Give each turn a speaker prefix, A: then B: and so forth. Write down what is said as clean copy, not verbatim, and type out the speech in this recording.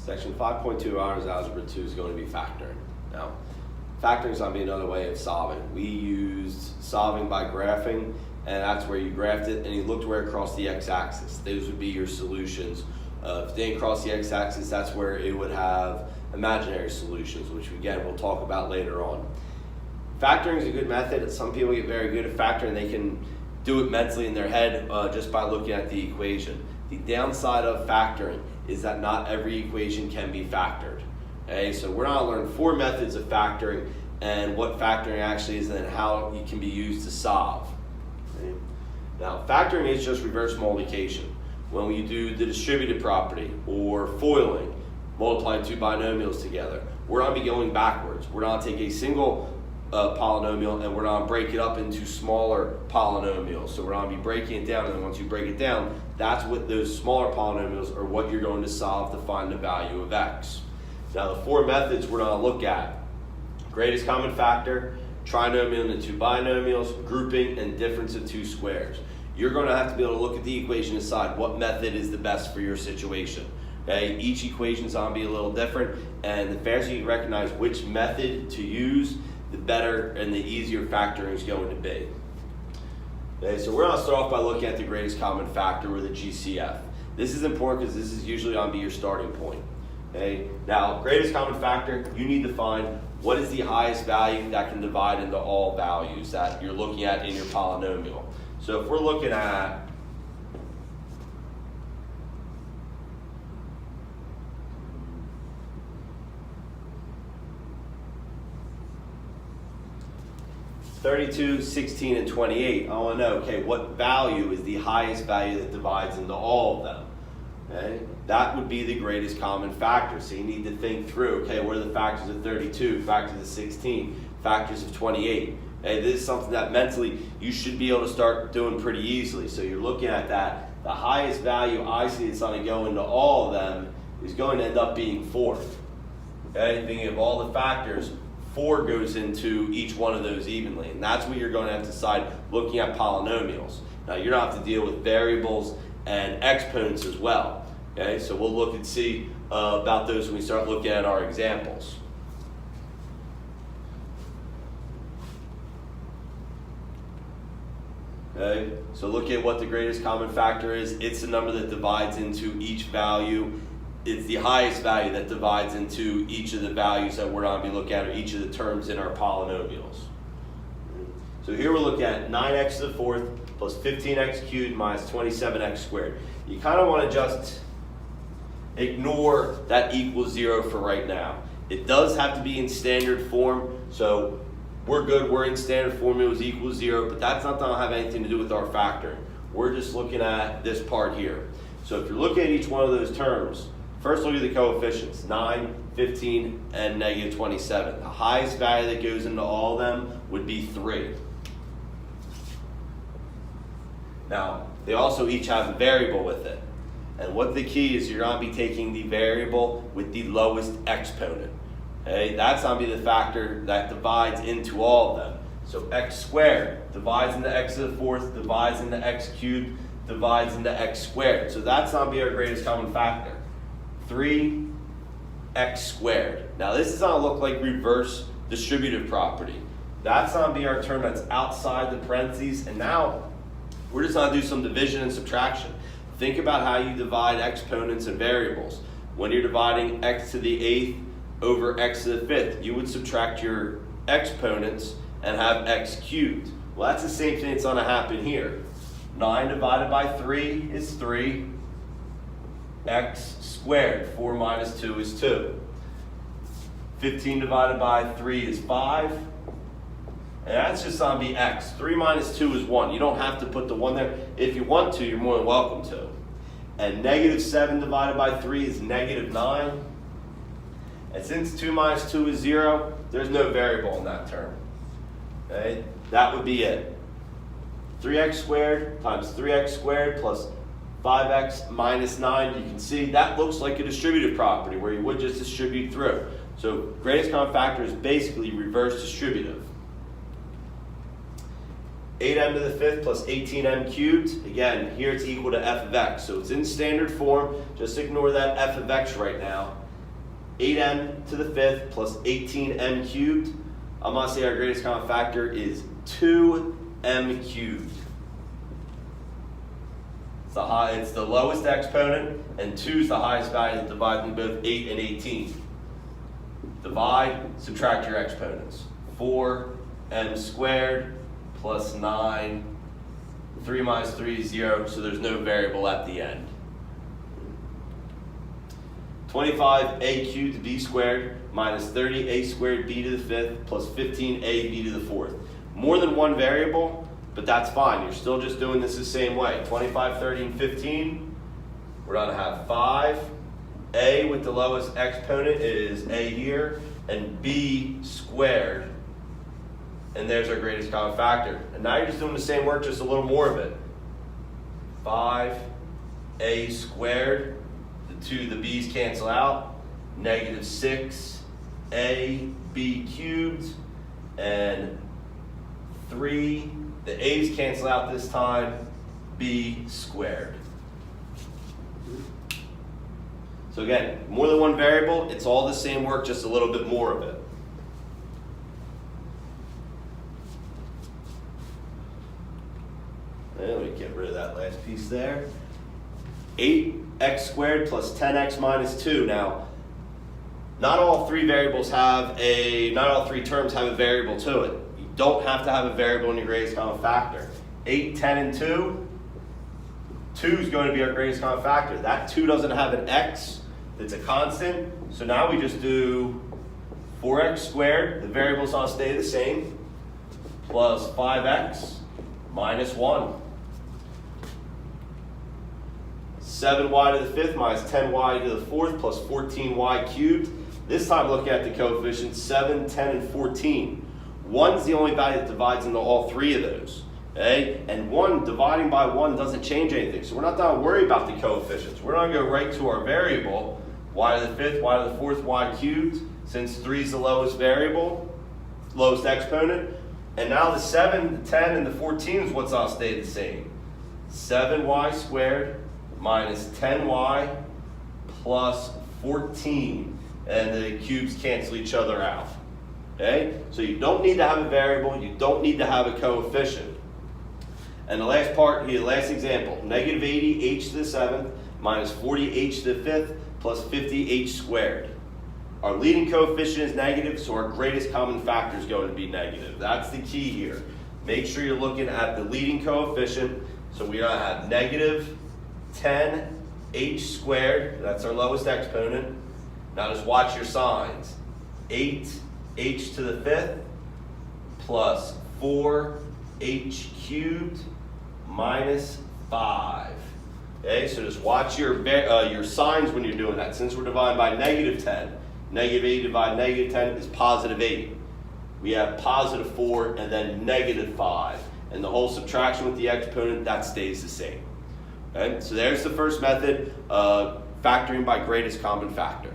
A: Section 5.2 Honors Algebra 2 is going to be factoring. Now, factoring is going to be another way of solving. We used solving by graphing, and that's where you graphed it and you looked where it crossed the x-axis. Those would be your solutions. If it didn't cross the x-axis, that's where it would have imaginary solutions, which again we'll talk about later on. Factoring is a good method. Some people get very good at factoring. They can do it mentally in their head just by looking at the equation. The downside of factoring is that not every equation can be factored. Okay, so we're going to learn 4 methods of factoring and what factoring actually is and how it can be used to solve. Okay. Now, factoring is just reverse multiplication. When we do the distributive property or foiling, multiplying 2 binomials together, we're going to be going backwards. We're going to take a single polynomial and we're going to break it up into smaller polynomials. So we're going to be breaking it down, and then once you break it down, that's what those smaller polynomials are what you're going to solve to find the value of x. Now the 4 methods we're going to look at: greatest common factor, trinomial into 2 binomials, grouping, and difference of 2 squares. You're going to have to be able to look at the equation and decide what method is the best for your situation. Okay? Each equation is going to be a little different, and the faster you recognize which method to use, the better and the easier factoring is going to be. Okay, so we're going to start off by looking at the greatest common factor, or the GCF. This is important because this is usually going to be your starting point. Okay? Now, greatest common factor, you need to find what is the highest value that can divide into all values that you're looking at in your polynomial. So if we're looking at (32, 16, and 28), I want to know, okay, what value is the highest value that divides into all of them? Okay, that would be the greatest common factor. So you need to think through, okay, what are the factors of 32, factors of 16, factors of 28? Okay, this is something that mentally you should be able to start doing pretty easily. So you're looking at that. The highest value I see that's going to go into all of them is going to end up being 4. Okay, thinking of all the factors, 4 goes into each one of those evenly, and that's what you're going to have to decide looking at polynomials. Now you're going to have to deal with variables and exponents as well. Okay, so we'll look and see about those when we start looking at our examples. Okay, so look at what the greatest common factor is. It's the number that divides into each value. It's the highest value that divides into each of the values that we're going to be looking at, or each of the terms in our polynomials. So here we're looking at 9x to the 4th plus 15x cubed minus 27x squared. You kind of want to just ignore that equals 0 for right now. It does have to be in standard form, so we're good. We're in standard form. It was equals 0, but that's not going to have anything to do with our factoring. We're just looking at this part here. So if you're looking at each one of those terms, first look at the coefficients, 9, 15, and negative 27. The highest value that goes into all of them would be 3. Now, they also each have a variable with it. And what the key is, you're going to be taking the variable with the lowest exponent. Okay? That's going to be the factor that divides into all of them. So x squared divides into x to the 4th, divides into x cubed, divides into x squared. So that's going to be our greatest common factor. 3x squared. Now this is going to look like reverse distributive property. That's going to be our term that's outside the parentheses, and now we're just going to do some division and subtraction. Think about how you divide exponents and variables. When you're dividing x to the 8th over x to the 5th, you would subtract your exponents and have x cubed. Well, that's the same thing that's going to happen here. 9 divided by 3 is 3. X squared, 4 minus 2 is 2. 15 divided by 3 is 5. And that's just going to be x. 3 minus 2 is 1. You don't have to put the 1 there. If you want to, you're more than welcome to. And negative 7 divided by 3 is negative 9. And since 2 minus 2 is 0, there's no variable in that term. Okay? That would be it. 3x squared times 3x squared plus 5x minus 9, you can see that looks like a distributive property where you would just distribute through. So greatest common factor is basically reverse distributive. 8m to the 5th plus 18m cubed. Again, here it's equal to f of x. So it's in standard form. Just ignore that f of x right now. 8m to the 5th plus 18m cubed. I'm going to say our greatest common factor is 2m cubed. It's the lowest exponent, and 2 is the highest value that divides in both 8 and 18. Divide, subtract your exponents. 4m squared plus 9. 3 minus 3 is 0, so there's no variable at the end. 25a cubed b squared minus 30a squared b to the 5th plus 15a b to the 4th. More than one variable, but that's fine. You're still just doing this the same way. 25, 30, and 15. We're going to have 5. A with the lowest exponent is a here, and b squared. And there's our greatest common factor. And now you're just doing the same work, just a little more of it. 5a squared. The b's cancel out. Negative 6a b cubed. And 3, the a's cancel out this time, b squared. So again, more than one variable, it's all the same work, just a little bit more of it. And let me get rid of that last piece there. 8x squared plus 10x minus 2. Now, not all three terms have a variable to it. You don't have to have a variable in your greatest common factor. 8, 10, and 2. 2 is going to be our greatest common factor. That 2 doesn't have an x. It's a constant. So now we just do 4x squared. The variables all stay the same. Plus 5x minus 1. 7y to the 5th minus 10y to the 4th plus 14y cubed. This time looking at the coefficients 7, 10, and 14. 1 is the only value that divides into all three of those. Okay? And 1 dividing by 1 doesn't change anything. So we're not going to worry about the coefficients. We're going to go right to our variable, y to the 5th, y to the 4th, y cubed, since 3 is the lowest variable, lowest exponent. And now the 7, the 10, and the 14 is what's all stay the same. 7y squared minus 10y plus 14. And the cubes cancel each other out. Okay? So you don't need to have a variable. You don't need to have a coefficient. And the last part here, last example, negative 80h to the 7th minus 40h to the 5th plus 50h squared. Our leading coefficient is negative, so our greatest common factor is going to be negative. That's the key here. Make sure you're looking at the leading coefficient. So we have negative 10h squared. That's our lowest exponent. Now just watch your signs. 8h to the 5th plus 4h cubed minus 5. Okay, so just watch your signs when you're doing that. Since we're dividing by negative 10, negative 8 divided negative 10 is positive 8. We have positive 4 and then negative 5. And the whole subtraction with the exponent, that stays the same. Okay, so there's the first method, factoring by greatest common factor.